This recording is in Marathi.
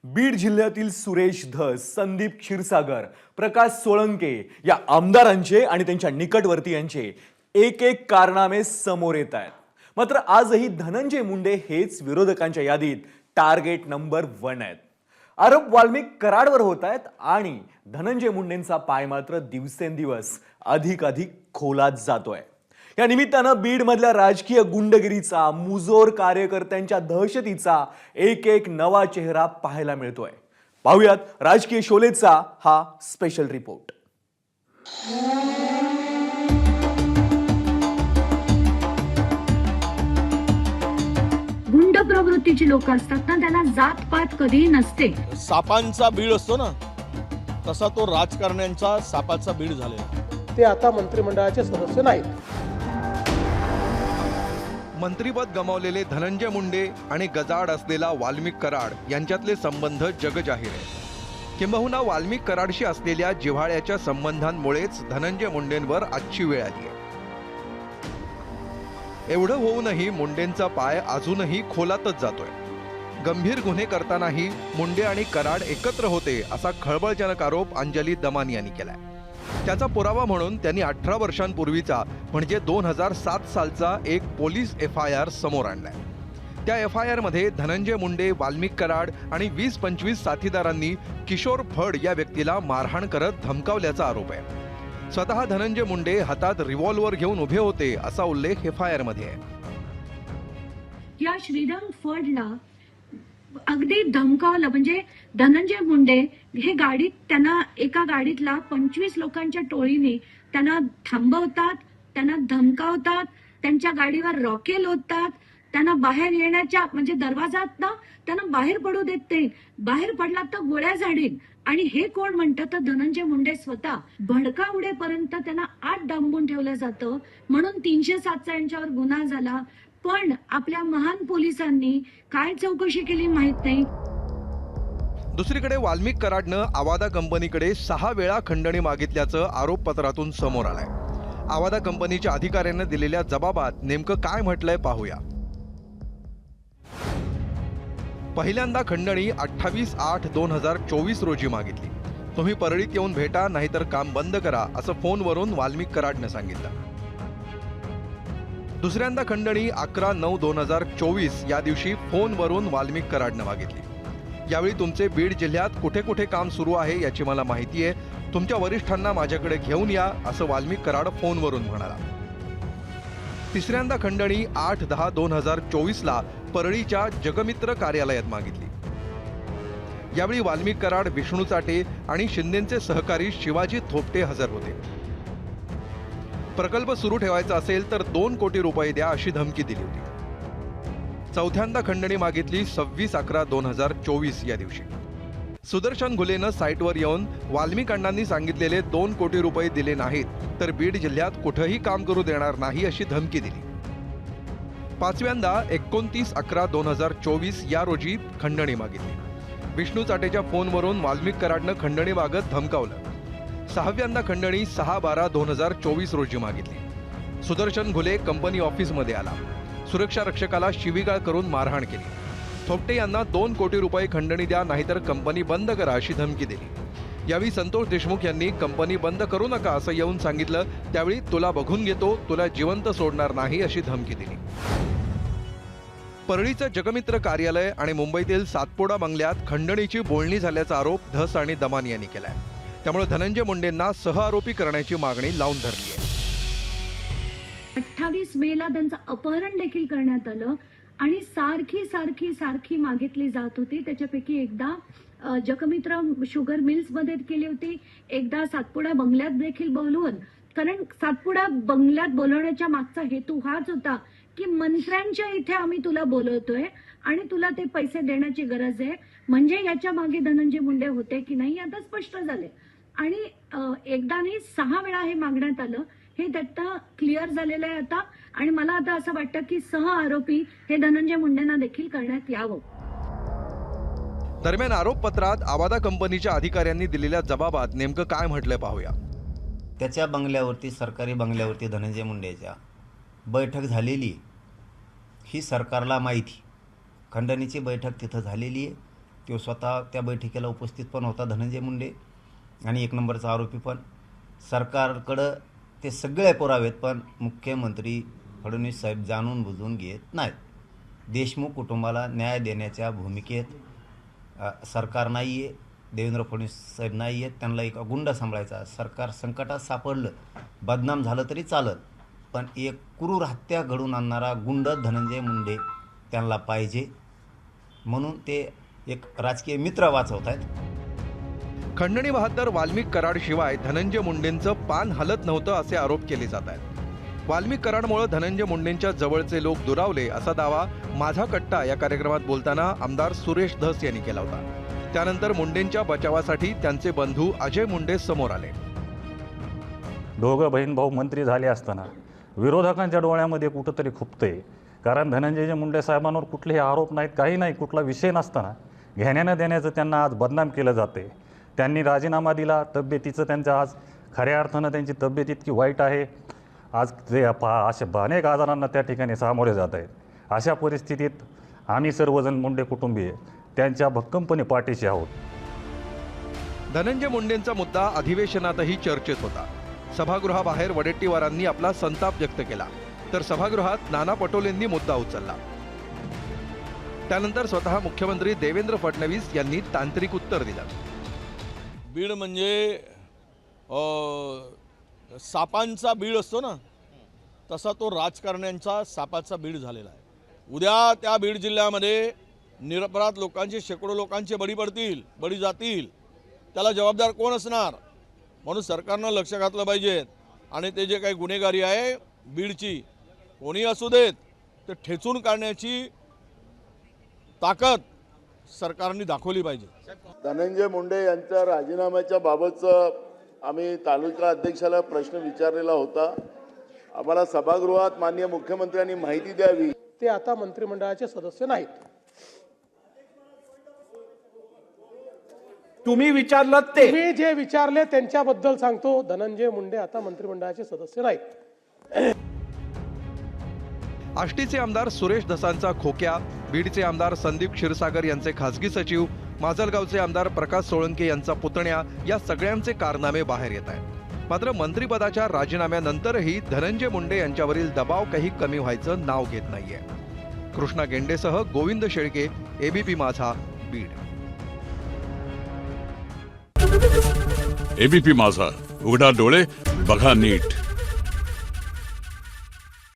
बीड जिल्ह्यातील सुरेश धस, संदीप क्षीरसागर, प्रकाश सोळंके या आमदारांचे आणि त्यांच्या निकटवर्तीयांचे एक एक कारनामे समोर येत आहेत. मात्र आजही धनंजय मुंडे हेच विरोधकांच्या यादीत टार्गेट नंबर 1 आहेत. आरोप वाल्मिक कराडवर होत आहेत आणि धनंजय मुंडेंचा पाय मात्र दिवसेंदिवस अधिक खोलात जातोय. या निमित्तानं बीड मधल्या राजकीय गुंडगिरीचा, मुजोर कार्यकर्त्यांच्या दहशतीचा एक नवा चेहरा पाहायला मिळतोय. पाहुयात राजकीय शोलेचा हा स्पेशल रिपोर्ट. गुंड प्रवृत्तीची लोक असतात ना, त्यांना जात पात कधीही नसते. सापांचा बीड असतो ना, तसा तो राजकारण्यांचा सापाचा बीड झालेला. ते आता मंत्रिमंडळाचे सदस्य नाहीत. मंत्रिपद गमावलेले धनंजय मुंडे आणि गजाआड असलेला वाल्मिक कराड यांच्यातले संबंध जगजाहीर आहे. किंबहुना वाल्मिक कराडशी असलेल्या जिव्हाळ्याच्या संबंधांमुळेच धनंजय मुंडेंवर आजची वेळ आली आहे. एवढं होऊनही मुंडेंचा पाय अजूनही खोलातच जातोय. गंभीर गुन्हे करतानाही मुंडे आणि कराड एकत्र होते असा खळबळजनक आरोप अंजली दमानी यांनी केलाय. त्याचा पुरावा म्हणून त्यांनी 18 वर्षांपूर्वीचा म्हणजे 2007 सालचा एक पोलीस FIR समोर आणलाय. त्या FIR मध्ये धनंजय मुंडे, वाल्मिक कराड आणि 20-25 साथीदारांनी किशोर फड या व्यक्तीला मारहाण करत धमकावल्याचा आरोप आहे. स्वतः धनंजय मुंडे हातात रिव्हॉल्वर घेऊन उभे होते असा उल्लेख FIR मध्ये आहे. या श्रीराम फडला अगदी धमकावलं. म्हणजे धनंजय मुंडे हे गाडीत, त्यांना एका गाडीतला 25 लोकांच्या टोळीने त्यांना थांबवतात, त्यांना धमकावतात, त्यांच्या गाडीवर रॉकेल ओततात, त्यांना बाहेर येण्याच्या म्हणजे दरवाजात ना त्यांना बाहेर पडू देत नाही. बाहेर पडला तर गोळ्या झाडीन. आणि हे कोण म्हणतं तर धनंजय मुंडे स्वतः. भडका उडेपर्यंत त्यांना आत डांबून ठेवलं जातं, म्हणून 307चा यांच्यावर गुन्हा झाला. पण आपल्या महान पोलिसांनी काय चौकशी केली माहित नाही. दुसरीकडे वाल्मिक कराडनं आवादा कंपनीकडे 6 वेळा खंडणी मागितल्याचं आरोपपत्रातून समोर आलंय. आवादा कंपनीच्या अधिकाऱ्यांनी दिलेल्या जबाबात नेमकं काय म्हटलंय पाहूया. पहिल्यांदा खंडणी 28/8/2024 रोजी मागितली. तुम्ही परळीत येऊन भेटा, नाहीतर काम बंद करा असं फोनवरून वाल्मिक कराडनं सांगितलं. दुसऱ्यांदा खंडणी 11/9/2024 या दिवशी फोनवरून वाल्मिक कराडनं मागितली. यावेळी तुमचे बीड जिल्ह्यात कुठे कुठे काम सुरू आहे याची मला माहिती आहे, तुमच्या वरिष्ठांना माझ्याकडे घेऊन या असं वाल्मिक कराड फोनवरून म्हणाला. तिसऱ्यांदा खंडणी 8/10/2024 परळीच्या जगमित्र कार्यालयात मागितली. यावेळी वाल्मिक कराड, विष्णू चाटे आणि शिंदेचे सहकारी शिवाजी थोपटे हजर होते. प्रकल्प सुरू ठेवायचा असेल तर 2 कोटी रुपये द्या अशी धमकी दिली होती. चौथ्यांदा खंडणी मागितली 26/11/2024 या दिवशी. सुदर्शन घुलेनं साईटवर येऊन वाल्मिक अण्णांनी सांगितलेले 2 कोटी रुपये दिले नाहीत तर बीड जिल्ह्यात कुठेही काम करू देणार नाही अशी धमकी दिली. पाचव्यांदा 29/11/2024 या रोजी खंडणी मागितली. विष्णू चाटेच्या फोनवरून वाल्मिक कराडनं खंडणी मागत धमकावलं. सहाव्यांदा खंडणी 6/12/2024 रोजी मागितली. सुदर्शन घुले कंपनी ऑफिसमध्ये आला. सुरक्षा रक्षकाला शिवीगाळ करून मारहाण केली. थोपटे यांना 2 कोटी रुपये खंडणी द्या, नाहीतर कंपनी बंद करा अशी धमकी दिली. यावेळी संतोष देशमुख यांनी कंपनी बंद करू नका असं येऊन सांगितलं. त्यावेळी तुला बघून घेतो, तुला जिवंत सोडणार नाही अशी धमकी दिली. परळीचं जगमित्र कार्यालय आणि मुंबईतील सातपुडा बंगल्यात खंडणीची बोलणी झाल्याचा आरोप धस आणि दमानी यांनी केलाय. त्यामुळे धनंजय मुंडेंना सहआरोपी करण्याची मागणी लावून धरली आहे. 28 मेला त्यांचं अपहरण देखील करण्यात आलं आणि सारखी मागितली जात होती. त्याच्यापैकी एकदा जगमित्र शुगर मिल्स मध्ये केली होती, एकदा सातपुडा बंगल्यात देखील बोलवून. कारण सातपुडा बंगल्यात बोलवण्याच्या मागचा हेतू हाच होता की मंत्र्यांच्या इथे आम्ही तुला बोलवतोय आणि तुला ते पैसे देण्याची गरज आहे. म्हणजे याच्या मागे धनंजय मुंडे होते की नाही आता स्पष्ट झाले. आणि एकदा नाही 6 वेळा हे मागण्यात आलं. हे त्यात क्लिअर झालेलं आहे आता. आणि मला आता असं वाटतं की सह आरोपी हे धनंजय मुंडेंना देखील करण्यात यावं. दरम्यान आरोपपत्रात आवादा कंपनीच्या अधिकाऱ्यांनी दिलेल्या जबाबात नेमकं काय म्हटलंय पाहूया. त्याच्या बंगल्यावरती, सरकारी बंगल्यावरती धनंजय मुंडेच्या बैठक झालेली ही सरकारला माहिती. खंडणीची बैठक तिथं झालेली आहे तो स्वतः त्या बैठकीला उपस्थित पण होता, धनंजय मुंडे, आणि 1 नंबरचा आरोपी पण. सरकारकडं ते सगळे पुरावेत, पण मुख्यमंत्री फडणवीस साहेब जाणून बुजून घेत नाहीत. देशमुख कुटुंबाला न्याय देण्याच्या भूमिकेत सरकार नाही आहे, देवेंद्र फडणवीस साहेब नाही आहेत. त्यांना एक गुंड सांभाळायचा. सरकार संकटात सापडलं, बदनाम झालं तरी चालत, पण एक क्रूर हत्या घडवून आणणारा गुंड धनंजय मुंडे त्यांना पाहिजे, म्हणून ते एक राजकीय मित्र वाचवत आहेत. खंडणी बहाद्दर वाल्मिक कराडशिवाय धनंजय मुंडेंचं पान हलत नव्हतं असे आरोप केले जात आहेत. वाल्मिक कराडमुळे धनंजय मुंडेंच्या जवळचे लोक दुरावले असा दावा माझा कट्टा या कार्यक्रमात बोलताना आमदार सुरेश धस यांनी केला होता. त्यानंतर मुंडेंच्या बचावासाठी त्यांचे बंधू अजय मुंडे समोर आले. दोघं बहीण भाऊ मंत्री झाले असताना विरोधकांच्या डोळ्यामध्ये कुठंतरी खुपते, कारण धनंजय मुंडे साहेबांवर कुठलेही आरोप नाहीत, काही नाही, कुठला विषय नसताना घेण्यानं देण्याचं त्यांना आज बदनाम केलं जाते. त्यांनी राजीनामा दिला, तब्येतीचं त्यांचं आज खऱ्या अर्थानं त्यांची तब्येत इतकी वाईट आहे, आज ते असे अनेक आजारांना त्या ठिकाणी सामोरे जात आहेत. अशा परिस्थितीत आम्ही सर्वजण मुंडे कुटुंबीय त्यांच्या भक्कमपणे पाठीशी आहोत. धनंजय मुंडेंचा मुद्दा अधिवेशनातही चर्चेत होता. सभागृहाबाहेर वडेट्टीवारांनी आपला संताप व्यक्त केला, तर सभागृहात नाना पटोलेंनी मुद्दा उचलला. त्यानंतर स्वतः मुख्यमंत्री देवेंद्र फडणवीस यांनी तांत्रिक उत्तर दिलं. बीड म्हणजे सापांचा बीड असतो ना, तसा तो राजकारण्यांचा सापाचा बीड झालेला आहे. उद्या त्या बीड जिल्ह्यामध्ये निरपराध लोकांचे, शेकडो लोकांचे बळी जातील, त्याला जबाबदार कोण असणार? म्हणून सरकारनं लक्ष घातलं पाहिजे, आणि ते जे काही गुन्हेगारी आहे बीडची, कोणी असू देत, ते ठेचून काढण्याची ताकद सरकारने दाखवली पाहिजे. धनंजय मुंडे यांच्या राजीनाम्याच्या बाबतचं आम्ही तालुका अध्यक्षाला प्रश्न विचारलेला होता. आम्हाला सभागृहात माननीय मुख्यमंत्र्यांनी माहिती द्यावी. ते आता मंत्रिमंडळाचे सदस्य नाहीत. तुम्ही विचारलं ते तुम्ही जे विचारले त्यांच्याबद्दल सांगतो. धनंजय मुंडे आता मंत्रिमंडळाचे सदस्य नाहीत. आष्टीचे आमदार सुरेश धसांचा खोक्या, बीडचे आमदार संदीप क्षीरसागर यांचे खासगी सचिव, माजलगावचे आमदार प्रकाश सोळंके यांचा पुतण्या, या सगळ्यांचे कारनामे बाहेर येत आहेत. मात्र मंत्रिपदाच्या राजीनाम्यानंतरही धनंजय मुंडे यांच्यावरील दबाव काही कमी व्हायचं नाव घेत नाहीये. कृष्णा गेंडेसह गोविंद शेळके, एबीपी माझा, बीड. एबीपी माझा, उघडा डोळे बघा नीट.